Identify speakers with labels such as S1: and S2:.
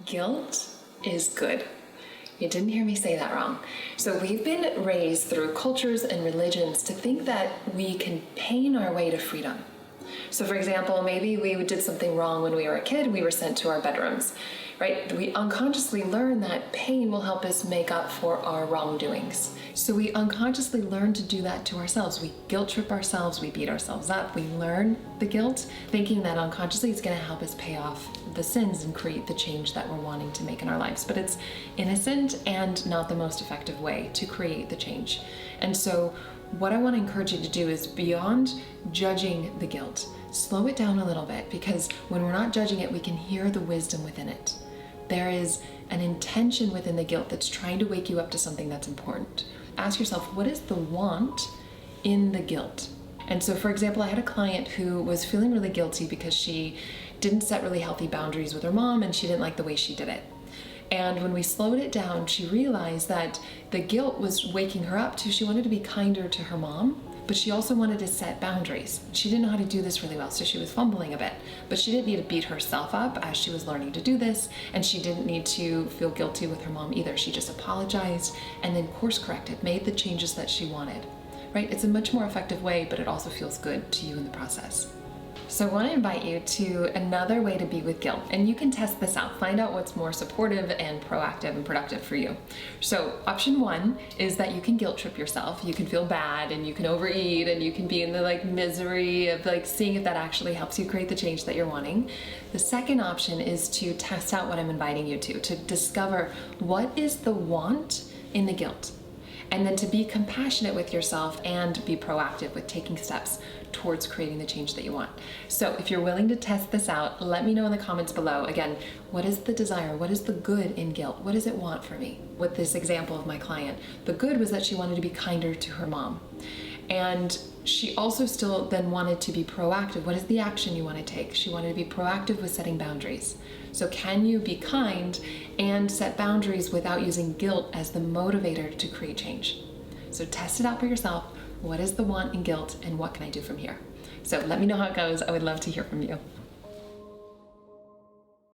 S1: Guilt is good. You didn't hear me say that wrong. So we've been raised through cultures and religions to think that we can pain our way to freedom. So for example, maybe we did something wrong when we were a kid, we were sent to our bedrooms, right? We unconsciously learn that pain will help us make up for our wrongdoings. So we unconsciously learn to do that to ourselves. We guilt trip ourselves, we beat ourselves up, we learn the guilt, thinking that unconsciously it's gonna help us pay off the sins and create the change that we're wanting to make in our lives. But it's innocent and not the most effective way to create the change. And so what I want to encourage you to do is, beyond judging the guilt, slow it down a little bit, because when we're not judging it, we can hear the wisdom within it. There is an intention within the guilt that's trying to wake you up to something that's important. Ask yourself, what is the want in the guilt? And so, for example, I had a client who was feeling really guilty because she didn't set really healthy boundaries with her mom and she didn't like the way she did it. And when we slowed it down, she realized that the guilt was waking her up to, she wanted to be kinder to her mom, but she also wanted to set boundaries. She didn't know how to do this really well, so she was fumbling a bit. But she didn't need to beat herself up as she was learning to do this, and she didn't need to feel guilty with her mom either. She just apologized and then course corrected, made the changes that she wanted, right? It's a much more effective way, but it also feels good to you in the process. So I want to invite you to another way to be with guilt, and you can test this out. Find out what's more supportive and proactive and productive for you. So option one is that you can guilt trip yourself. You can feel bad and you can overeat and you can be in the misery of seeing if that actually helps you create the change that you're wanting. The second option is to test out what I'm inviting you to discover what is the want in the guilt. And then to be compassionate with yourself and be proactive with taking steps towards creating the change that you want. So if you're willing to test this out, let me know in the comments below. Again, what is the desire? What is the good in guilt? What does it want for me? With this example of my client, the good was that she wanted to be kinder to her mom. And she also still then wanted to be proactive. What is the action you want to take? She wanted to be proactive with setting boundaries. So can you be kind and set boundaries without using guilt as the motivator to create change? So test it out for yourself. What is the want in guilt and what can I do from here? So let me know how it goes. I would love to hear from you.